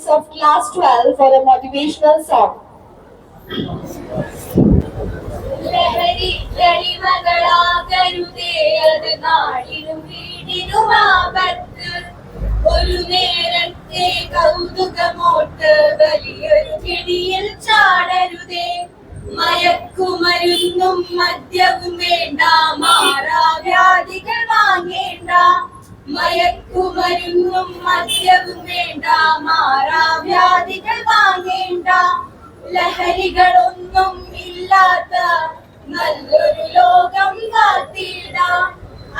students of class 12 for a motivational song. ലഹരി ലളിമകളാകരുതേ അത് നാടിനും വീടിനുമാപത്ത് ഒരു നേരത്തെ കൗതുകമോട്ട് വലിയൊരു പിടിയിൽ ചാടരുതേ മയക്കുമരുന്നും മദ്യവും വേണ്ട മാറാവ്യാധികൾ വാങ്ങേണ്ട മയക്കുമരുന്നും മദ്യവും വേണ്ട മാറാവ്യാധികൾ വാങ്ങേണ്ട ലഹരികളൊന്നും ഇല്ലാത്ത നല്ലൊരു ലോകം കാത്തിടാം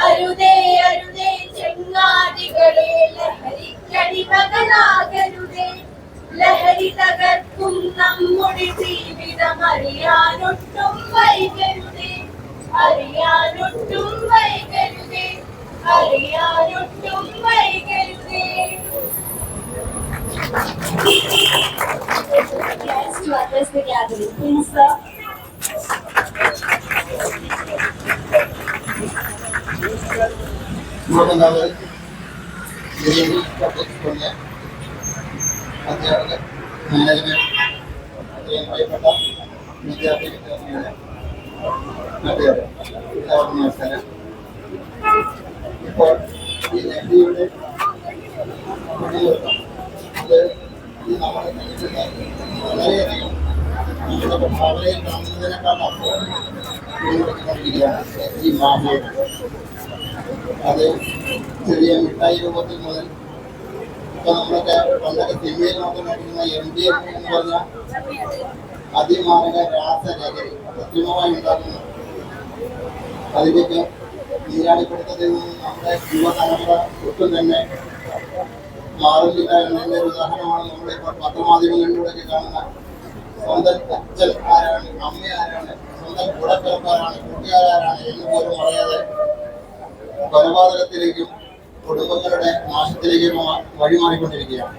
അരുതേ അരുതേ ചെങ്ങാതികളെ ലഹരിക്കടിമകളാകരുതേ ലഹരി തകർക്കും നമ്മുടെ ജീവിതം അറിയാനൊട്ടും വൈകരുതേ അറിയാനൊട്ടും വൈകരുതേ അറിയാനൊട്ടും വൈകരുതേ. Yes, to address the gathering, please, sir. അധ്യാപകർ, മാനേജ്മെന്റ്, പ്രിയപ്പെട്ട വിദ്യാർത്ഥി വിദ്യാർത്ഥികളെ, നാട്ടുകാരെ, എല്ലാവർക്കും നമസ്കാരം. ഇപ്പോൾ ഈ ലഹരിയുടെ ഉപയോഗം അത് ഈ നമ്മുടെ ജീവിതത്തിൽ വളരെയധികം നമ്മുടെ ഭാവനയിൽ കാണുന്നതിനേക്കാൾ അപ്പുറം ഉപയോഗിച്ചുകൊണ്ടിരിക്കുകയാണ് ഈ മാഫിയ. അത് ചെറിയ മിഠായി രൂപത്തിൽ മുതൽ ഇപ്പൊ നമ്മളൊക്കെ പണ്ടൊക്കെ സിനിമയിൽ നമുക്ക് നടിക്കുന്ന MDMA എന്ന് പറഞ്ഞ അതിമാരക രാസലഹരി കൃത്രിമമായി ഉണ്ടാക്കുന്നു. അതിലേക്ക് നീരാളിപ്പിടുത്തത്തിൽ നിന്നും നമ്മുടെ യുവതലമുറ ഒട്ടും തന്നെ മാറുന്നില്ല എന്നതിന്റെ ഒരു ഉദാഹരണമാണ് നമ്മളിപ്പോൾ പത്രമാധ്യമങ്ങളിലൂടെയൊക്കെ കാണുന്ന സ്വന്തം അച്ഛൻ ആരാണ്, അമ്മ ആരാണ്, സ്വന്തം കൂടപ്പിറപ്പാരാണ്, കൂട്ടുകാരാണ് എന്ന് പോലും അറിയാതെ കൊലപാതകത്തിലേക്കും കുടുംബങ്ങളുടെ നാശത്തിലേക്കും വഴിമാറിക്കൊണ്ടിരിക്കുകയാണ്.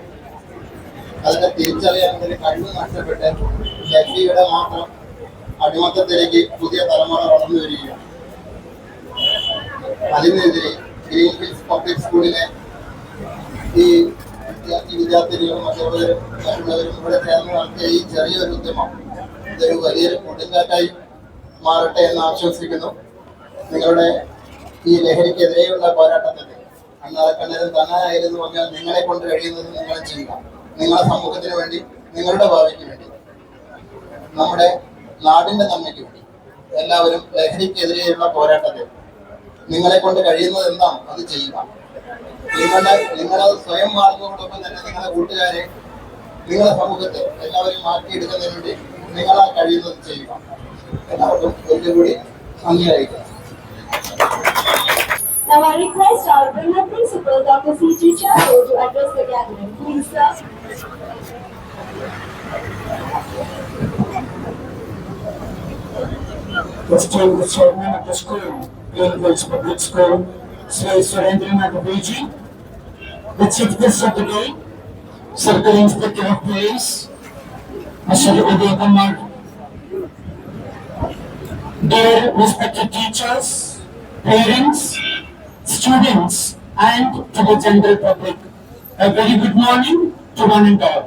അതിനെ തിരിച്ചറിയാൻ ഒരു കഴിവ് നഷ്ടപ്പെട്ട് ലഹരിയുടെ മാത്രം അടിമത്തത്തിലേക്ക് പുതിയ തലമുറ വളർന്നു വരികയാണ്. അതിനെതിരെ ഗ്രീൻ ഹിൽസ് പബ്ലിക് സ്കൂളിലെ ഈ വിദ്യാർത്ഥിനികളും മറ്റുള്ളവരും ഇവിടെ ചേർന്ന് നടത്തിയ ഈ ചെറിയൊരു ഉദ്യമം ഇതൊരു വലിയൊരു കൊടുങ്കാറ്റായി മാറട്ടെ എന്ന് ആശംസിക്കുന്നു. നിങ്ങളുടെ ഈ ലഹരിക്കെതിരെയുള്ള പോരാട്ടത്തിൽ അണ്ണാറക്കണ്ണനും തന്നായിരുന്നു പറഞ്ഞാൽ നിങ്ങളെ കൊണ്ട് കഴിയുന്നത് നിങ്ങൾ ചെയ്യുക. നിങ്ങളുടെ സമൂഹത്തിന് വേണ്ടി, നിങ്ങളുടെ ഭാവിക്ക് വേണ്ടി, നമ്മുടെ നാടിന്റെ നന്മയ്ക്ക് വേണ്ടി എല്ലാവരും ലഹരിക്കെതിരെയുള്ള പോരാട്ടത്തിൽ നിങ്ങളെ കൊണ്ട് കഴിയുന്നത് എന്താണ് അത് ചെയ്യുക. നിങ്ങളത് സ്വയം മാറുന്നതോടൊപ്പം തന്നെ നിങ്ങളുടെ കൂട്ടുകാരെ, നിങ്ങളുടെ സമൂഹത്തെ എല്ലാവരും മാറ്റിയെടുക്കുന്നതിന് വേണ്ടി നിങ്ങളാൽ കഴിയുന്നത് ചെയ്യുക. എല്ലാവർക്കും ഒരിക്കൽ നന്ദി അറിയിക്കുക. Now I request our Brahma Principal, Dr. C.G. Charo, to address the gathering. Please, sir. Question the chairman of the school, Green Hills Public School, Sri Surendranath Beji, the chief guest of the day, Circle Inspector of Police, Mr. Uday Kumar, dear respected teachers, parents, students, and to the general public, a very good morning to one and all.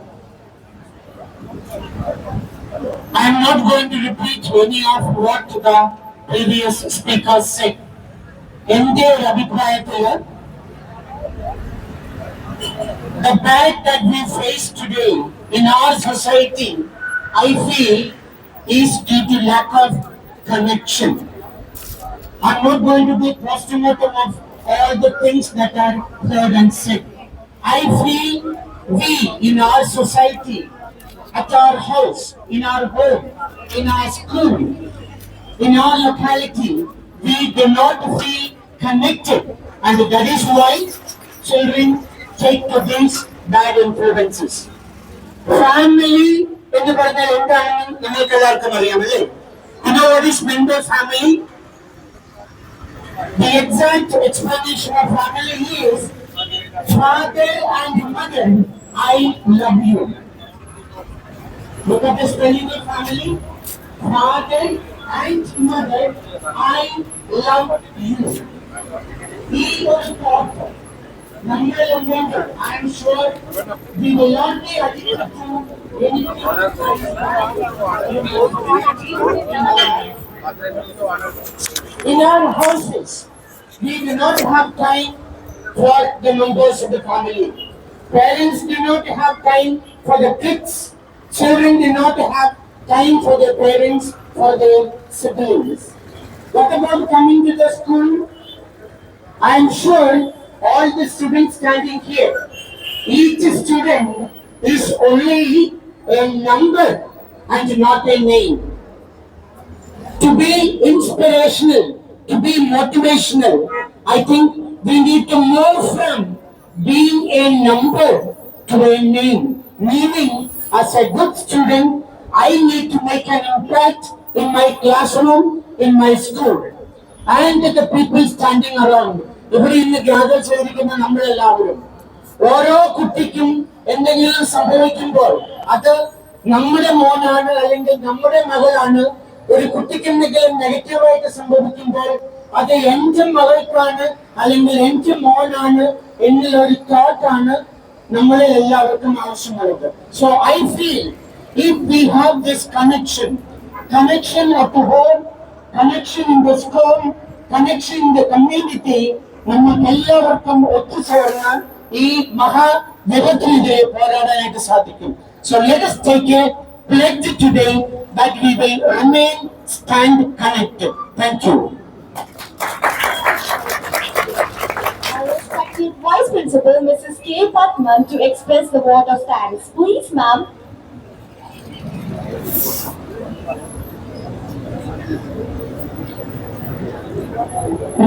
I am not going to repeat any of what the previous speakers said. എൻ്റെ ഒരു അഭിപ്രായത്തിൽ the bad that we face today in our society, I feel, is due to lack of connection. I'm not going to be postmortem of all the things that are heard and said. I feel we in our society, at our house, in our home, in our school, in our locality, we do not feel connected, and that is why children take to these bad influences. Family എന്ന് പറഞ്ഞാൽ എന്താണെന്ന് നിങ്ങൾക്ക് എല്ലാവർക്കും അറിയാമല്ലേ? You know what is meant by family? The exact explanation of family is father and mother, I love you. Look at the spelling of family. Father and mother, I love you. He was taught I am sure we will not be addicted to anything. In our houses, we do not have time for the members of the family. Parents do not have time for the kids. Children do not have time for their parents, for their siblings. What about coming to the school? I am sure all the students standing here, each student is only a number and not a name. To be inspirational, to be motivational, I think we need to move from being a number to a name. Meaning, as a good student, I need to make an impact in my classroom, in my school, and the people standing around. ഇവിടെ ഇന്ന് gather ചെയ്തിരിക്കുന്ന നമ്മളെല്ലാവരും ഓരോ കുട്ടിക്കും എന്തെങ്കിലും സംഭവിക്കുമ്പോൾ അത് നമ്മുടെ മോനാണ് അല്ലെങ്കിൽ നമ്മുടെ മകളാണ്. ഒരു കുട്ടിക്ക് എന്തെങ്കിലും നെഗറ്റീവായിട്ട് സംഭവിക്കുമ്പോൾ അത് എന്റെ മകൾക്കാണ് അല്ലെങ്കിൽ എന്റെ മോനാണ് എന്നുള്ള ഒരു തോട്ടാണ് നമ്മളെ എല്ലാവർക്കും ആവശ്യമുള്ളത്. So I feel if we have this connection at home, connection in the school, connection in the community, നമുക്ക് എല്ലാവർക്കും ഒത്തുചേർന്നാൽ ഈ മഹാവിപത്തിനെതിരെ പോരാടാനായിട്ട് സാധിക്കും. So let us take a pledge today that we will stand connected. Thank you. Our respected Vice Principal, Mrs. K. Patman, to express the vote of thanks. Please, ma'am.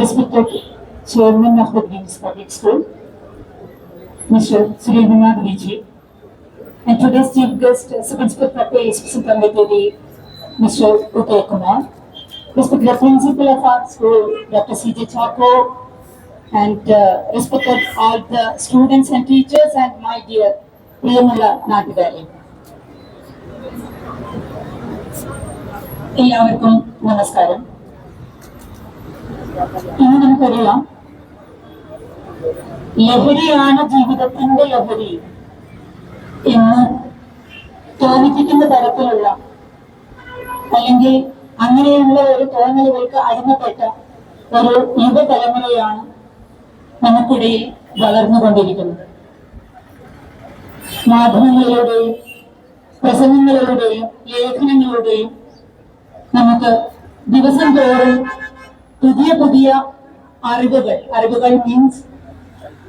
Respected Chairman of the Greens Public School, Mr. Surendra Viji, and today's chief guest, Principal Pradesh Secretary, Mr. Uday Kumar, respected Principal of our school, Dr. C.J. Chako, and respected all the students and teachers, and my dear Priyamala Nagavali. എല്ലാവർക്കും നമസ്കാരം. ഇന്ന് നമുക്കറിയാം, ലഹരിയാണ് ജീവിതത്തിന്റെ ലഹരി എന്ന് തോന്നിപ്പിക്കുന്ന തരത്തിലുള്ള അല്ലെങ്കിൽ അങ്ങനെയുള്ള ഒരു തോന്നലുകൾക്ക് അടിമപ്പെട്ട ഒരു യുവതലമുറയാണ് നമുക്കിടയിൽ വളർന്നുകൊണ്ടിരിക്കുന്നത്. മാധ്യമങ്ങളിലൂടെയും പ്രസംഗങ്ങളിലൂടെയും ലേഖനങ്ങളിലൂടെയും നമുക്ക് ദിവസം തോറും പുതിയ പുതിയ അറിവുകൾ means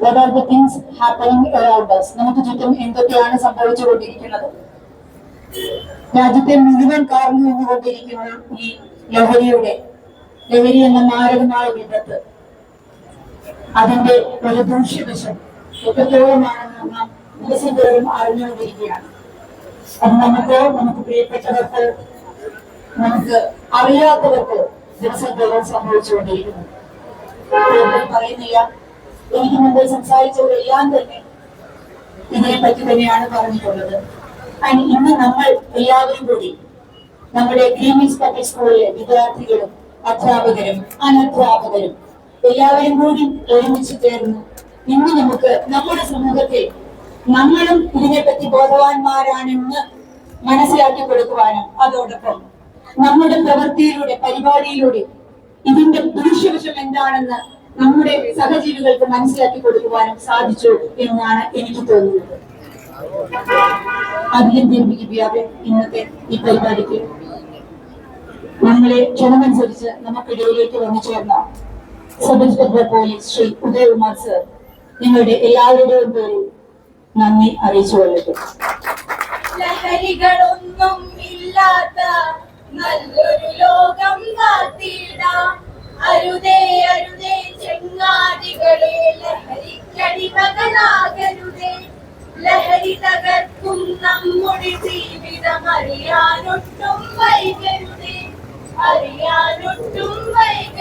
what are the things happening around us, നമുക്ക് ചുറ്റും എന്തൊക്കെയാണ് സംഭവിച്ചുകൊണ്ടിരിക്കുന്നത്, രാജ്യത്തെ മുഴുവൻ കാർന്നു നിന്നുകൊണ്ടിരിക്കുന്ന ഈ ലഹരി എന്ന മാരകമായ വിപത്ത്, അതിന്റെ ഒരു ദൂഷ്യവശം എത്രത്തോളമാണെന്ന് നാം ദിവസം തോറും അറിഞ്ഞുകൊണ്ടിരിക്കുകയാണ്. അത് നമുക്ക് പ്രിയപ്പെട്ടവർക്ക്, നമുക്ക് അറിയാത്തവർക്ക് ദിവസം തോറും സംഭവിച്ചുകൊണ്ടിരിക്കുന്നു. പറയുന്നില്ല, എനിക്ക് മുമ്പ് സംസാരിച്ചവരെല്ലാം തന്നെ ഇതിനെപ്പറ്റി തന്നെയാണ് പറഞ്ഞിട്ടുള്ളത്. ഇന്ന് നമ്മൾ എല്ലാവരും കൂടി നമ്മുടെ ഗ്രീൻസ് പബ്ലിക് സ്കൂളിലെ വിദ്യാർത്ഥികളും അധ്യാപകരും അനധ്യാപകരും എല്ലാവരും കൂടി ഒരുമിച്ച് ചേർന്ന് ഇന്ന് നമുക്ക് നമ്മുടെ സമൂഹത്തെ നമ്മളും ഇതിനെപ്പറ്റി ബോധവാന്മാരാണെന്ന് മനസ്സിലാക്കി കൊടുക്കുവാനും അതോടൊപ്പം നമ്മുടെ പ്രവൃത്തിയിലൂടെ പരിപാടിയിലൂടെ ഇതിന്റെ ദൂഷ്യവശം എന്താണെന്ന് നമ്മുടെ സഹജീവികൾക്ക് മനസ്സിലാക്കി കൊടുക്കുവാനും സാധിച്ചു എന്നാണ് എനിക്ക് തോന്നുന്നത്. അധികം ദീർഘിപ്പിക്കാതെ ഇന്നത്തെ ഈ പരിപാടിക്ക് നമ്മളെ ക്ഷണമനുസരിച്ച് നമുക്കിടയിലേക്ക് വന്നു ചേർന്ന sub inspector police Shri Udayakumar sir, നിങ്ങളുടെ എല്ലാവരുടെയും പേരിൽ നന്ദി അറിയിച്ചുകൊള്ളട്ടെ. ലഹരികളൊന്നും ഇല്ലാത്ത നല്ലൊരു ലോകം കാത്തിടാം. അരുതേ അരുതേ ചെങ്ങാതികളെ, ലഹരിക്കടിമകളാകരുതേ. ലഹരി തകർക്കും നമ്മുടെ ജീവിതം അറിയാനൊട്ടും വൈകരുതേ, അറിയാനൊട്ടും വൈകരുതേ.